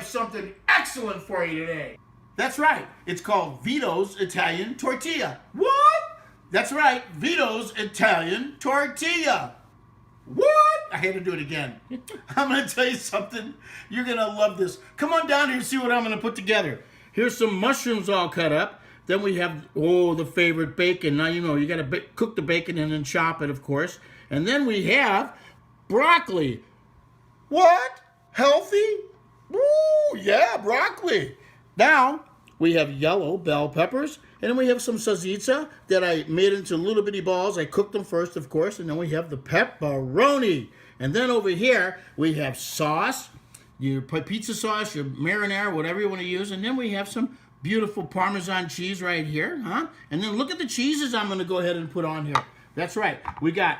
something excellent for you today. That's right. It's called Vito's Italian Tortilla. What? That's right. Vito's Italian Tortilla. What? I had to do it again. I'm going to tell you something. You're going to love this. Come on down here and see what I'm going to put together. Here's some mushrooms all cut up. Then we have, the favorite bacon. Now, you got to cook the bacon and then chop it, of course. And then we have broccoli. What? Healthy? Woo, yeah, broccoli. Now, we have yellow bell peppers. And then we have some salsiccia that I made into little bitty balls. I cooked them first, of course. And then we have the pepperoni. And then over here, we have sauce, your pizza sauce, your marinara, whatever you want to use. And then we have some beautiful Parmesan cheese right here. And then look at the cheeses I'm going to go ahead and put on here. That's right. We got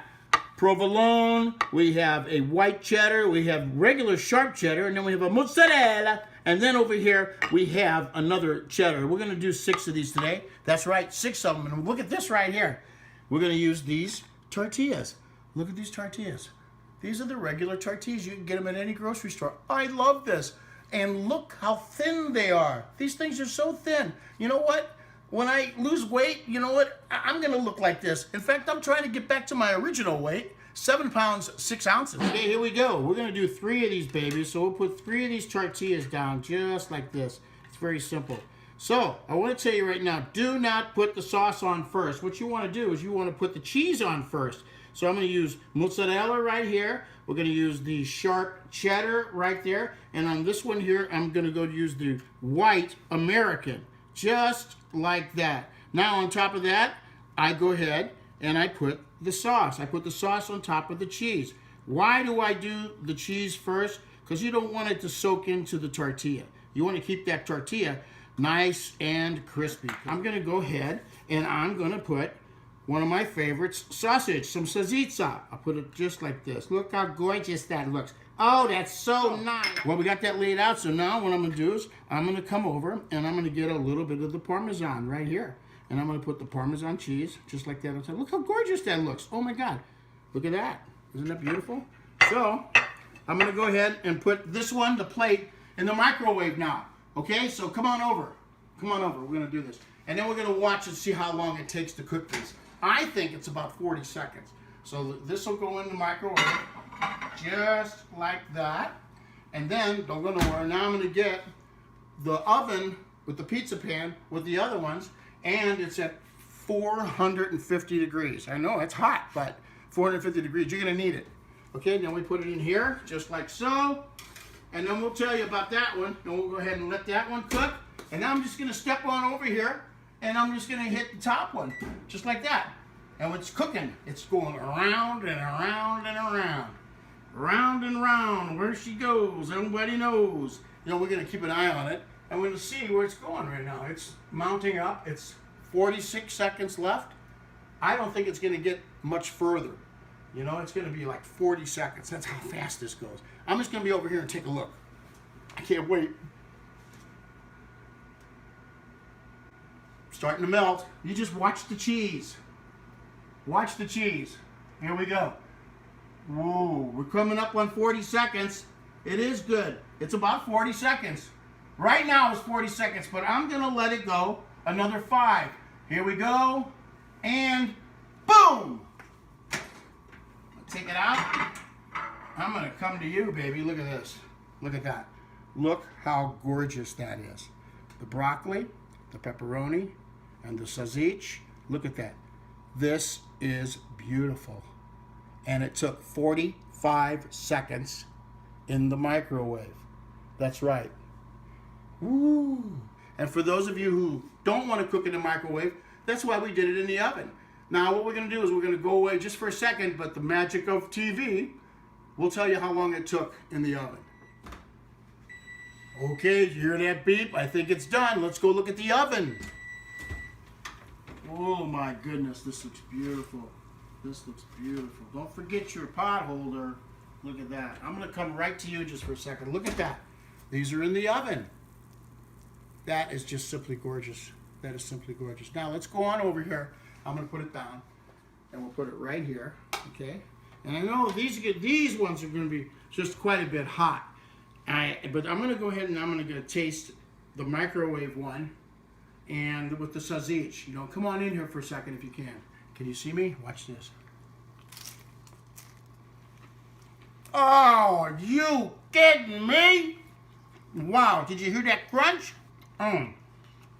provolone. We have a white cheddar. We have regular sharp cheddar. And then we have a mozzarella. And then over here, we have another cheddar. We're going to do 6 of these today. That's right, 6 of them. And look at this right here. We're going to use these tortillas. Look at these tortillas. These are the regular tortillas. You can get them at any grocery store. I love this. And look how thin they are. These things are so thin. You know what? When I lose weight, you know what? I'm going to look like this. In fact, I'm trying to get back to my original weight. 7 pounds, 6 ounces. Okay, here we go. We're going to do 3 of these babies. So we'll put 3 of these tortillas down just like this. It's very simple. So I want to tell you right now, do not put the sauce on first. What you want to do is you want to put the cheese on first. So I'm going to use mozzarella right here. We're going to use the sharp cheddar right there. And on this one here, I'm going to go use the white American. Just like that. Now on top of that, I go ahead and I put the sauce. I put the sauce on top of the cheese. Why do I do the cheese first? Because you don't want it to soak into the tortilla. You want to keep that tortilla nice and crispy. I'm going to go ahead and I'm going to put one of my favorites, sausage, some salsiccia. I'll put it just like this. Look how gorgeous that looks. Oh, that's so nice. Well, we got that laid out, so now what I'm going to do is I'm going to come over and I'm going to get a little bit of the Parmesan right here. And I'm going to put the Parmesan cheese just like that on top. Look how gorgeous that looks. Oh, my God. Look at that. Isn't that beautiful? So I'm going to go ahead and put this one, the plate, in the microwave now. Okay? So come on over. Come on over. We're going to do this. And then we're going to watch and see how long it takes to cook these. I think it's about 40 seconds. So this will go in the microwave just like that. And then, don't go nowhere. Now I'm going to get the oven with the pizza pan with the other ones. And it's at 450 degrees. I know it's hot, but 450 degrees, you're going to need it. Okay, then we put it in here, just like so. And then we'll tell you about that one. And we'll go ahead and let that one cook. And now I'm just going to step on over here. And I'm just going to hit the top one, just like that. And it's cooking. It's going around and around and around. Round and round. Where she goes, everybody knows. We're going to keep an eye on it. And we're going to see where it's going right now. It's mounting up. It's 46 seconds left. I don't think it's going to get much further. It's going to be like 40 seconds. That's how fast this goes. I'm just going to be over here and take a look. I can't wait. Starting to melt. You just watch the cheese. Watch the cheese. Here we go. Whoa, we're coming up on 40 seconds. It is good. It's about 40 seconds. Right now it's 40 seconds, but I'm going to let it go another 5. Here we go. And boom! Take it out. I'm going to come to you, baby. Look at this. Look at that. Look how gorgeous that is. The broccoli, the pepperoni, and the salsiccia. Look at that. This is beautiful. And it took 45 seconds in the microwave. That's right. Woo! And for those of you who don't want to cook in the microwave, that's why we did it in the oven. Now what we're going to do is we're going to go away just for a second, but the magic of TV will tell you how long it took in the oven. Okay, you hear that beep? I think it's done. Let's go look at the oven. Oh my goodness, this looks beautiful. This looks beautiful. Don't forget your pot holder. Look at that. I'm going to come right to you just for a second. Look at that. These are in the oven. That is just simply gorgeous. That is simply gorgeous. Now let's go on over here. I'm going to put it down. And we'll put it right here. Okay? And I know these ones are going to be just quite a bit hot. But I'm gonna go ahead and I'm gonna taste the microwave one, and with the sausage. You know, come on in here for a second if you can. Can you see me? Watch this. Oh, are you kidding me? Wow, did you hear that crunch?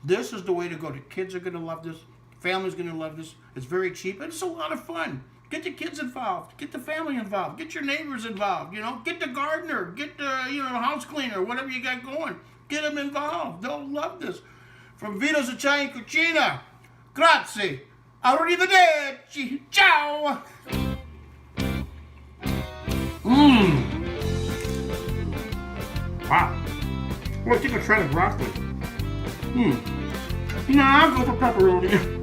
This is the way to go. The kids are gonna love this. Family's gonna love this. It's very cheap and it's a lot of fun. Get the kids involved. Get the family involved. Get your neighbors involved. You know, get the gardener. Get the house cleaner. Whatever you got going. Get them involved. They'll love this. From Vito's Italian Cucina. Grazie. Arrivederci. Ciao. Wow. Well, I think I'll try the broccoli. Nah, I'll go for pepperoni.